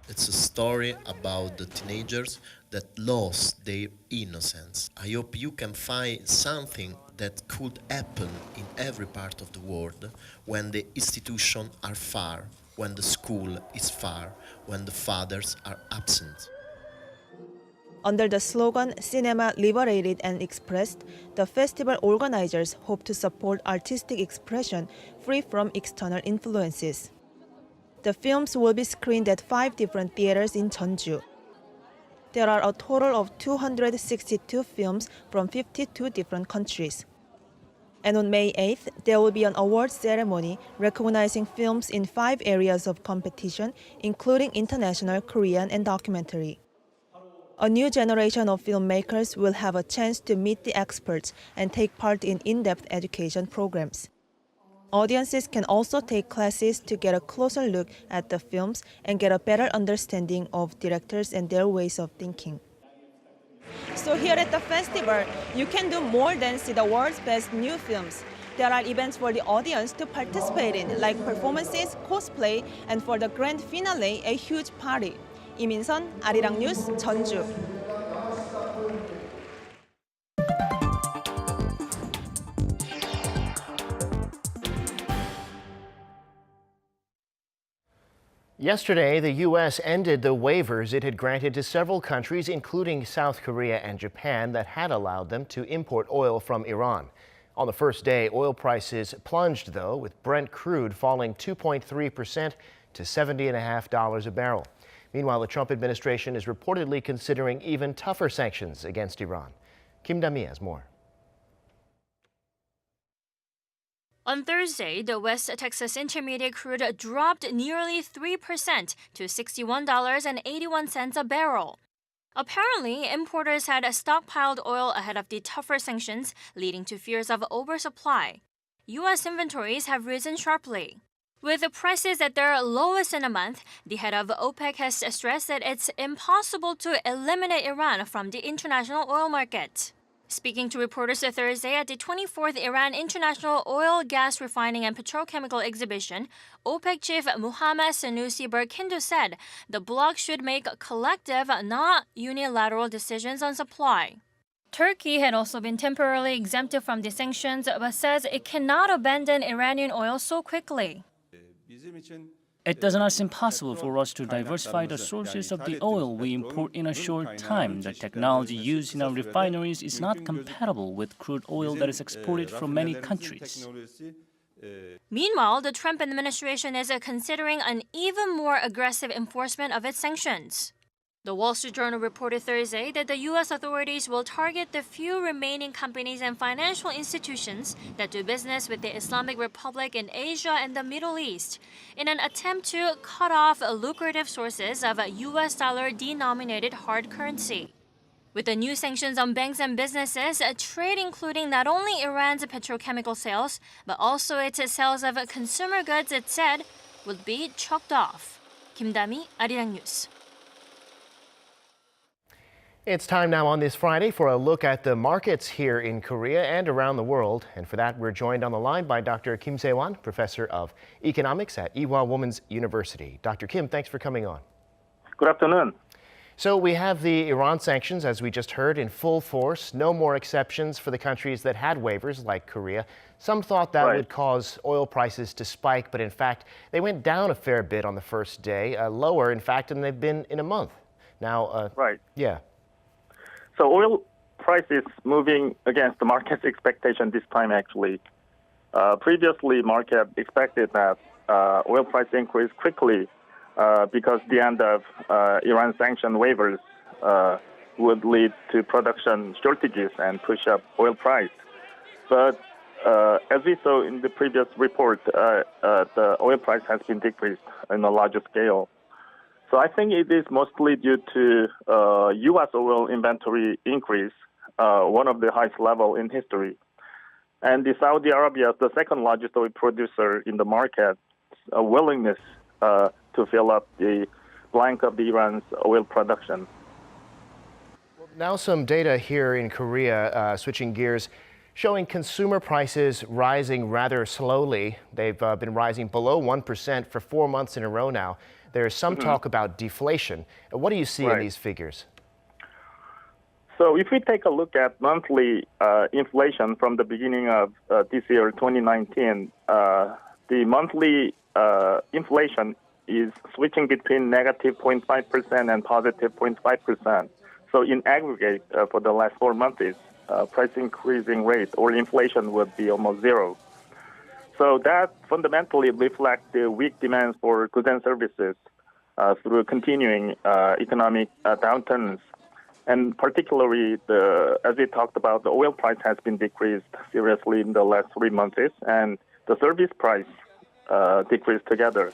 It's a story about the teenagers that lost their innocence. I hope you can find something that could happen in every part of the world when the institutions are far, when the school is far, when the fathers are absent. Under the slogan Cinema Liberated and Expressed, the festival organizers hope to support artistic expression free from external influences. The films will be screened at 5 different theaters in Jeonju. There are a total of 262 films from 52 different countries. And on May 8th, there will be an awards ceremony recognizing films in 5 areas of competition, including international, Korean, and documentary. A new generation of filmmakers will have a chance to meet the experts and take part in in-depth education programs. Audiences can also take classes to get a closer look at the films and get a better understanding of directors and their ways of thinking. So here at the festival, you can do more than see the world's best new films. There are events for the audience to participate in, like performances, cosplay, and for the grand finale, a huge party. 이민선, 아리랑 뉴스, 전주. Yesterday, the U.S. ended the waivers it had granted to several countries, including South Korea and Japan, that had allowed them to import oil from Iran. On the first day, oil prices plunged, though, with Brent crude falling 2.3% to $70.50 a barrel. Meanwhile, the Trump administration is reportedly considering even tougher sanctions against Iran. Kim Da-mi has more. On Thursday, the West Texas Intermediate crude dropped nearly 3% to $61.81 a barrel. Apparently, importers had stockpiled oil ahead of the tougher sanctions, leading to fears of oversupply. U.S. inventories have risen sharply. With the prices at their lowest in a month, the head of OPEC has stressed that it's impossible to eliminate Iran from the international oil market. Speaking to reporters Thursday at the 24th Iran International Oil, Gas, Refining and Petrochemical Exhibition, OPEC chief Mohammad Sanusi Berkindo said the bloc should make collective, not unilateral decisions on supply. Turkey had also been temporarily exempted from the sanctions, but says it cannot abandon Iranian oil so quickly. It does not seem possible for us to diversify the sources of the oil we import in a short time. The technology used in our refineries is not compatible with crude oil that is exported from many countries. Meanwhile, the Trump administration is considering an even more aggressive enforcement of its sanctions. The Wall Street Journal reported Thursday that the U.S. authorities will target the few remaining companies and financial institutions that do business with the Islamic Republic in Asia and the Middle East in an attempt to cut off lucrative sources of U.S. dollar-denominated hard currency. With the new sanctions on banks and businesses, trade including not only Iran's petrochemical sales, but also its sales of consumer goods, it said, would be chopped off. Kim Da-mi, Arirang News. It's time now on this Friday for a look at the markets here in Korea and around the world. And for that, we're joined on the line by Dr. Kim Se-won, professor of economics at Ewha Women's University. Dr. Kim, thanks for coming on. Good afternoon. So we have the Iran sanctions, as we just heard, in full force. No more exceptions for the countries that had waivers, like Korea. Some thought that would cause oil prices to spike, but in fact, they went down a fair bit on the first day, lower, in fact, than they've been in a month. Now, yeah. So oil prices moving against the market's expectation this time, actually. Previously, market expected that oil price increase quickly because the end of Iran sanction waivers would lead to production shortages and push up oil price. But as we saw in the previous report, the oil price has been decreased on a larger scale. So I think it is mostly due to U.S. oil inventory increase, one of the highest level in history. And the Saudi Arabia, the second largest oil producer in the market, a willingness to fill up the blank of the Iran's oil production. Now some data here in Korea, switching gears, showing consumer prices rising rather slowly. They've been rising below 1% for 4 months in a row now. There's some talk about deflation. What do you see in these figures? So if we take a look at monthly inflation from the beginning of this year, 2019, the monthly inflation is switching between negative 0.5% and positive 0.5%. So in aggregate, for the last 4 months, price increasing rate or inflation would be almost zero. So that fundamentally reflects the weak demand for goods and services through continuing economic downturns. And particularly, as we talked about, the oil price has been decreased seriously in the last 3 months, and the service price decreased together.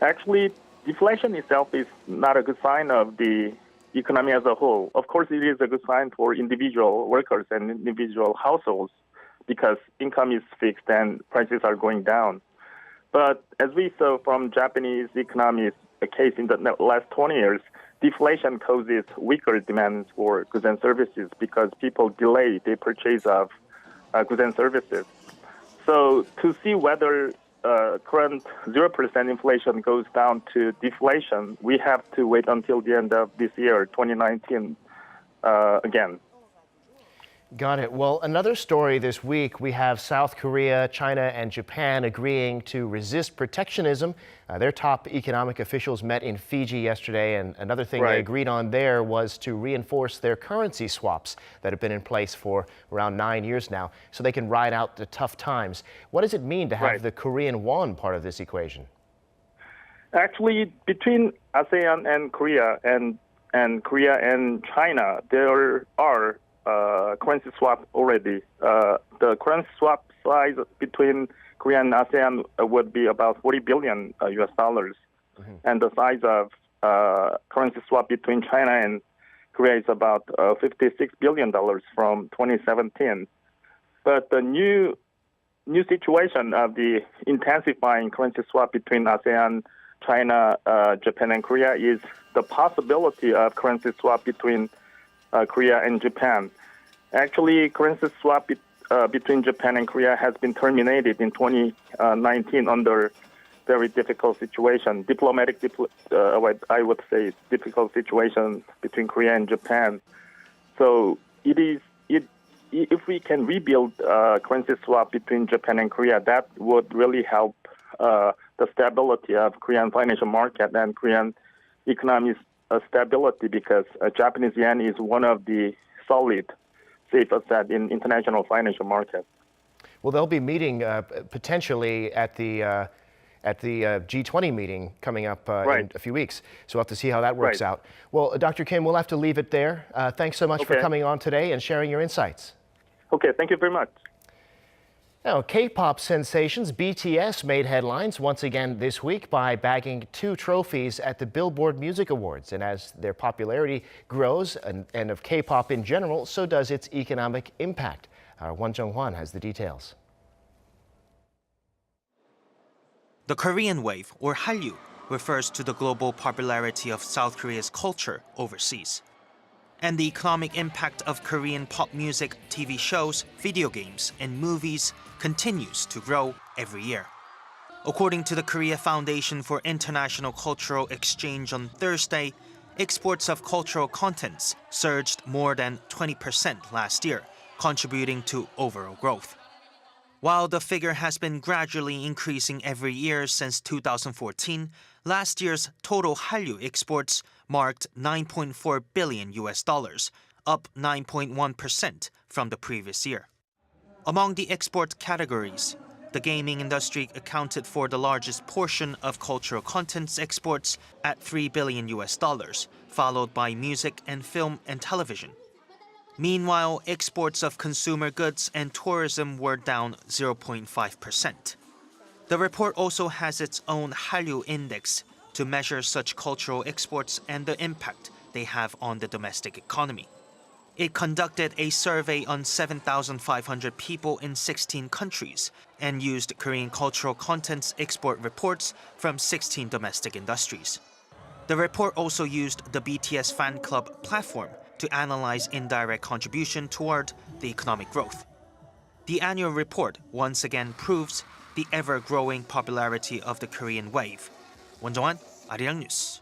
Actually, deflation itself is not a good sign of the economy as a whole. Of course, it is a good sign for individual workers and individual households because income is fixed and prices are going down. But as we saw from Japanese economy's case in the last 20 years, deflation causes weaker demand for goods and services because people delay the purchase of goods and services. So to see whether current 0% inflation goes down to deflation, we have to wait until the end of this year, 2019, again. Got it. Well, another story this week, we have South Korea, China, and Japan agreeing to resist protectionism. Their top economic officials met in Fiji yesterday, and another thing they agreed on there was to reinforce their currency swaps that have been in place for around 9 years now, so they can ride out the tough times. What does it mean to have the Korean won part of this equation? Actually, between ASEAN and Korea and Korea and China, there are currency swap already. The currency swap size between Korea and ASEAN would be about 40 billion US dollars. And the size of currency swap between China and Korea is about $56 billion from 2017. But the new situation of the intensifying currency swap between ASEAN, China, Japan, and Korea is the possibility of currency swap between Korea and Japan. Actually, currency swap between Japan and Korea has been terminated in 2019 under very difficult situation, I would say, difficult situation between Korea and Japan. So if we can rebuild currency swap between Japan and Korea, that would really help the stability of Korean financial market and Korean economic stability because Japanese yen is one of the solid safe asset in international financial market. Well, they'll be meeting potentially at the G20 meeting coming up in a few weeks. So we'll have to see how that works out. Well, Dr. Kim, we'll have to leave it there. Thanks so much for coming on today and sharing your insights. Okay, thank you very much. Now, K-pop sensations BTS made headlines once again this week by bagging 2 trophies at the Billboard Music Awards. And as their popularity grows, and of K-pop in general, so does its economic impact. Our Won Jung-hwan has the details. The Korean wave, or Hallyu, refers to the global popularity of South Korea's culture overseas. And the economic impact of Korean pop music, TV shows, video games, and movies continues to grow every year. According to the Korea Foundation for International Cultural Exchange on Thursday, exports of cultural contents surged more than 20% last year, contributing to overall growth. While the figure has been gradually increasing every year since 2014, last year's total Hallyu exports marked $9.4 billion, up 9.1% from the previous year. Among the export categories, the gaming industry accounted for the largest portion of cultural contents exports at $3 billion, followed by music and film and television. Meanwhile, exports of consumer goods and tourism were down 0.5%. The report also has its own Hallyu index to measure such cultural exports and the impact they have on the domestic economy. It conducted a survey on 7,500 people in 16 countries and used Korean cultural contents export reports from 16 domestic industries. The report also used the BTS fan club platform to analyze indirect contribution toward the economic growth. The annual report once again proves the ever-growing popularity of the Korean wave. 원정환, Arirang News.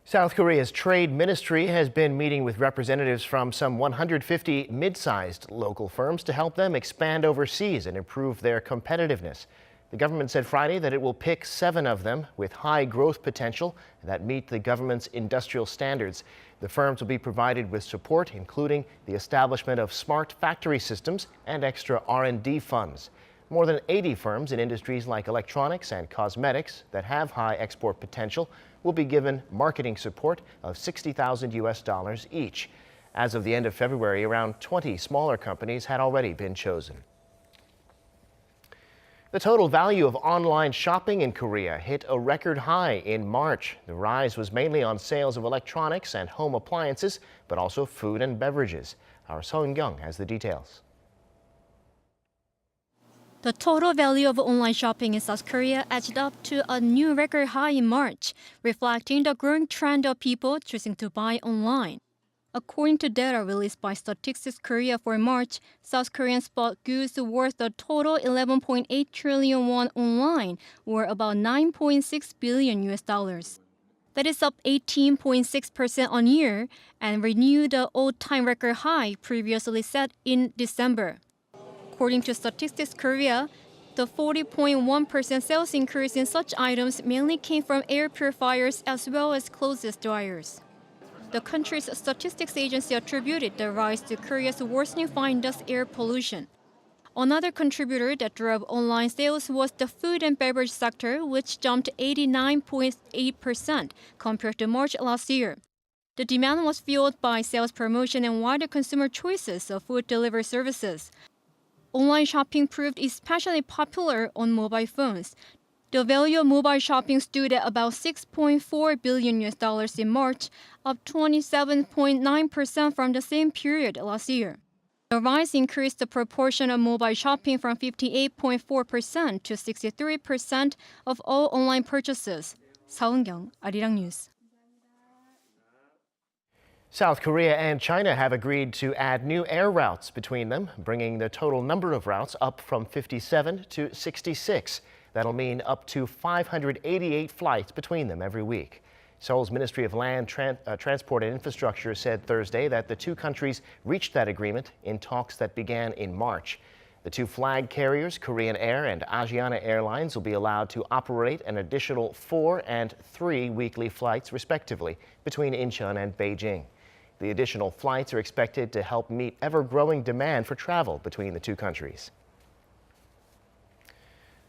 South Korea's trade ministry has been meeting with representatives from some 150 mid-sized local firms to help them expand overseas and improve their competitiveness. The government said Friday that it will pick 7 of them with high growth potential that meet the government's industrial standards. The firms will be provided with support, including the establishment of smart factory systems and extra R&D funds. More than 80 firms in industries like electronics and cosmetics that have high export potential will be given marketing support of $60,000 each. As of the end of February, around 20 smaller companies had already been chosen. The total value of online shopping in Korea hit a record high in March. The rise was mainly on sales of electronics and home appliances, but also food and beverages. Our Seo Eun-kyung has the details. The total value of online shopping in South Korea edged up to a new record high in March, reflecting the growing trend of people choosing to buy online. According to data released by Statistics Korea for March, South Koreans bought goods worth a total 11.8 trillion won online, or about $9.6 billion. That is up 18.6% on year and renewed the all-time record high previously set in December. According to Statistics Korea, the 40.1% sales increase in such items mainly came from air purifiers as well as clothes dryers. The country's statistics agency attributed the rise to Korea's worsening fine dust air pollution. Another contributor that drove online sales was the food and beverage sector, which jumped 89.8% compared to March last year. The demand was fueled by sales promotion and wider consumer choices of food delivery services. Online shopping proved especially popular on mobile phones. The value of mobile shopping stood at about $6.4 billion in March, up 27.9% from the same period last year. The rise increased the proportion of mobile shopping from 58.4% to 63% of all online purchases. Seo Eun-kyung, Arirang News. South Korea and China have agreed to add new air routes between them, bringing the total number of routes up from 57 to 66. That'll mean up to 588 flights between them every week. Seoul's Ministry of Land, Transport and Infrastructure said Thursday that the two countries reached that agreement in talks that began in March. The two flag carriers, Korean Air and Asiana Airlines, will be allowed to operate an additional 4 and 3 weekly flights, respectively, between Incheon and Beijing. The additional flights are expected to help meet ever-growing demand for travel between the two countries.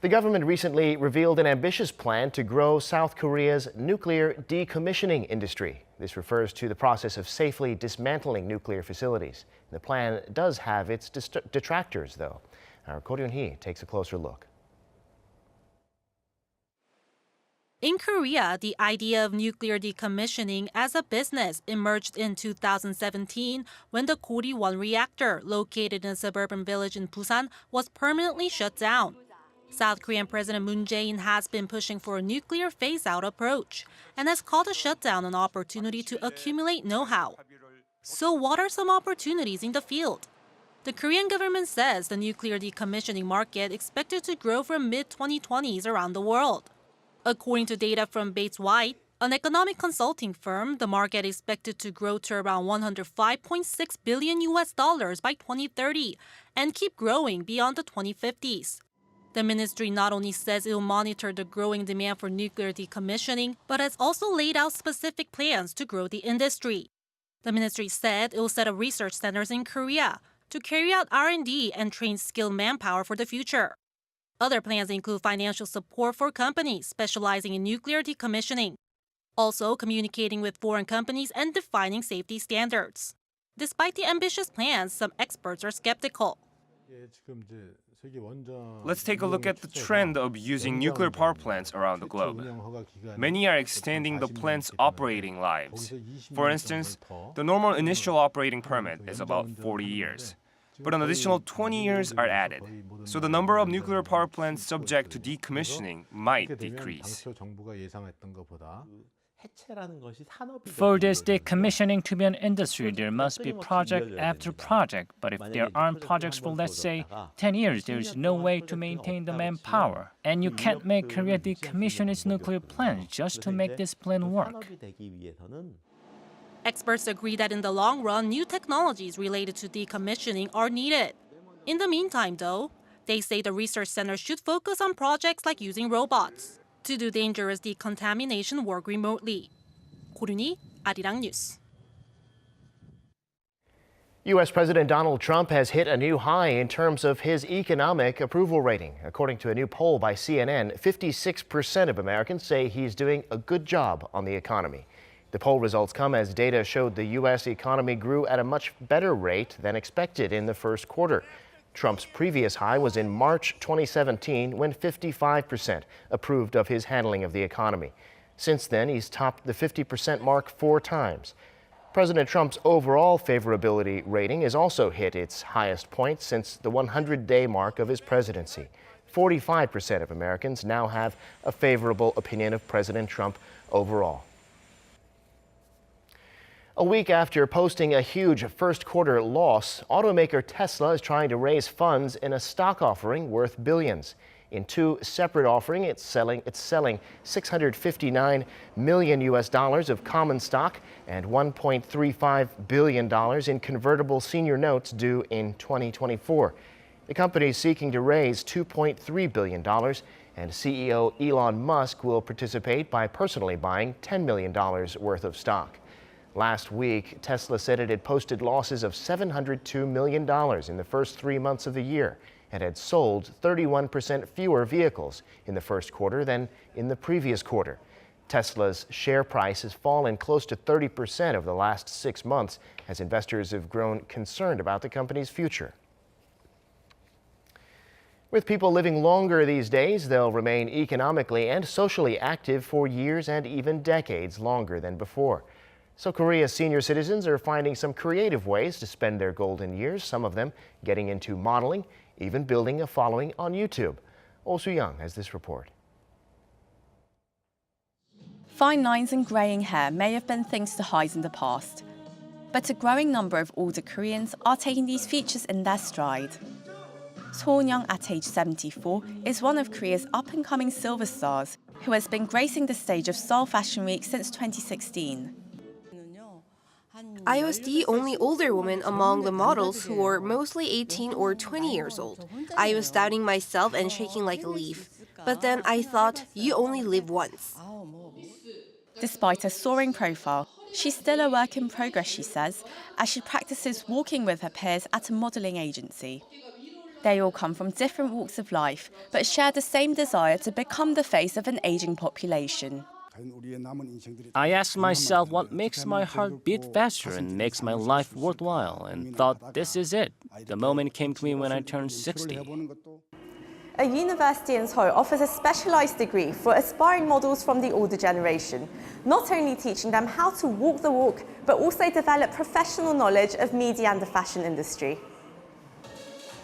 The government recently revealed an ambitious plan to grow South Korea's nuclear decommissioning industry. This refers to the process of safely dismantling nuclear facilities. The plan does have its detractors, though. Our Ko Ryun-hee takes a closer look. In Korea, the idea of nuclear decommissioning as a business emerged in 2017 when the Gori-1 reactor, located in a suburban village in Busan, was permanently shut down. South Korean President Moon Jae-in has been pushing for a nuclear phase-out approach and has called the shutdown an opportunity to accumulate know-how. So what are some opportunities in the field? The Korean government says the nuclear decommissioning market expected to grow from mid-2020s around the world. According to data from White, an economic consulting firm, the market is expected to grow to around $105.6 billion by 2030 and keep growing beyond the 2050s. The ministry not only says it will monitor the growing demand for nuclear decommissioning, but has also laid out specific plans to grow the industry. The ministry said it will set up research centers in Korea to carry out R&D and train skilled manpower for the future. Other plans include financial support for companies specializing in nuclear decommissioning, also communicating with foreign companies and defining safety standards. Despite the ambitious plans, some experts are skeptical. Let's take a look at the trend of using nuclear power plants around the globe. Many are extending the plant's operating lives. For instance, the normal initial operating permit is about 40 years. but an additional 20 years are added. So the number of nuclear power plants subject to decommissioning might decrease. For this decommissioning to be an industry, there must be project after project. But if there aren't projects for, let's say, 10 years, there is no way to maintain the manpower. And you can't make Korea decommission its nuclear plants just to make this plan work. Experts agree that in the long run, new technologies related to decommissioning are needed. In the meantime, though, they say the research center should focus on projects like using robots to do dangerous decontamination work remotely. 고르니, Arirang News. U.S. President Donald Trump has hit a new high in terms of his economic approval rating. According to a new poll by CNN, 56% of Americans say he's doing a good job on the economy. The poll results come as data showed the U.S. economy grew at a much better rate than expected in the first quarter. Trump's previous high was in March 2017, when 55% approved of his handling of the economy. Since then, he's topped the 50% mark 4 times. President Trump's overall favorability rating has also hit its highest point since the 100-day mark of his presidency. 45% of Americans now have a favorable opinion of President Trump overall. A week after posting a huge first quarter loss, automaker Tesla is trying to raise funds in a stock offering worth billions. In 2 separate offerings, it's selling $659 million of common stock and $1.35 billion in convertible senior notes due in 2024. The company is seeking to raise $2.3 billion, and CEO Elon Musk will participate by personally buying $10 million worth of stock. Last week, Tesla said it had posted losses of $702 million in the first 3 months of the year and had sold 31% fewer vehicles in the first quarter than in the previous quarter. Tesla's share price has fallen close to 30% over the last 6 months as investors have grown concerned about the company's future. With people living longer these days, they'll remain economically and socially active for years and even decades longer than before. So Korea's senior citizens are finding some creative ways to spend their golden years, some of them getting into modeling, even building a following on YouTube. Oh Soo-young has this report. Fine lines and greying hair may have been things to hide in the past, but a growing number of older Koreans are taking these features in their stride. So-young, at age 74, is one of Korea's up-and-coming silver stars who has been gracing the stage of Seoul Fashion Week since 2016. I was the only older woman among the models who were mostly 18 or 20 years old. I was doubting myself and shaking like a leaf. But then I thought, you only live once. Despite a soaring profile, she's still a work in progress, she says, as she practices walking with her peers at a modelling agency. They all come from different walks of life, but share the same desire to become the face of an ageing population. I asked myself what makes my heart beat faster and makes my life worthwhile, and thought this is it. The moment came to me when I turned 60. A university in Seoul offers a specialized degree for aspiring models from the older generation, not only teaching them how to walk the walk, but also develop professional knowledge of media and the fashion industry.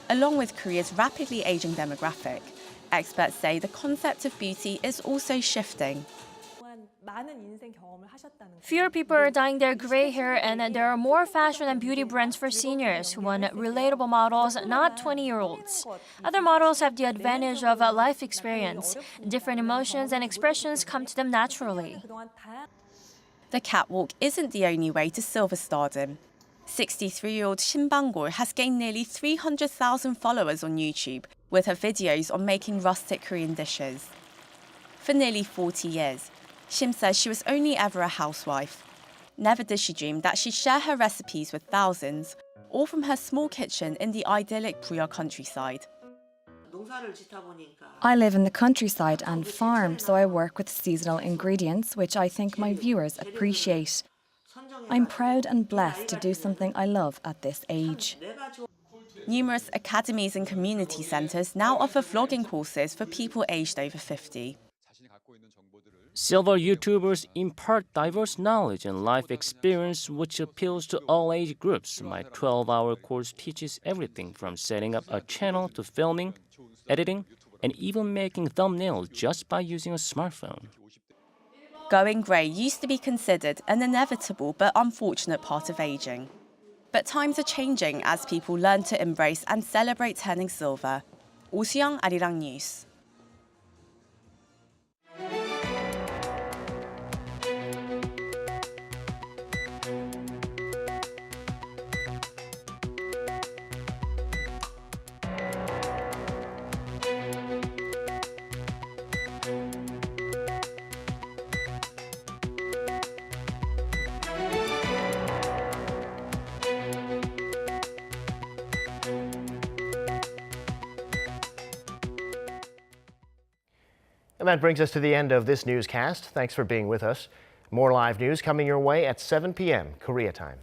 Along with Korea's rapidly aging demographic, experts say the concept of beauty is also shifting. Fewer people are dyeing their gray hair, and there are more fashion and beauty brands for seniors who want relatable models, not 20-year-olds. Other models have the advantage of a life experience. Different emotions and expressions come to them naturally. The catwalk isn't the only way to silver stardom. 63-year-old Shin Bang-gol has gained nearly 300,000 followers on YouTube with her videos on making rustic Korean dishes. For nearly 40 years, Shim says she was only ever a housewife. Never did she dream that she'd share her recipes with thousands, all from her small kitchen in the idyllic Puya countryside. I live in the countryside and farm, so I work with seasonal ingredients, which I think my viewers appreciate. I'm proud and blessed to do something I love at this age. Numerous academies and community centres now offer vlogging courses for people aged over 50. Silver YouTubers impart diverse knowledge and life experience which appeals to all age groups. My 12-hour course teaches everything from setting up a channel to filming, editing, and even making thumbnails just by using a smartphone. Going grey used to be considered an inevitable but unfortunate part of aging. But times are changing as people learn to embrace and celebrate turning silver. 오수영, Arirang News. And that brings us to the end of this newscast. Thanks for being with us. More live news coming your way at 7 p.m. Korea time.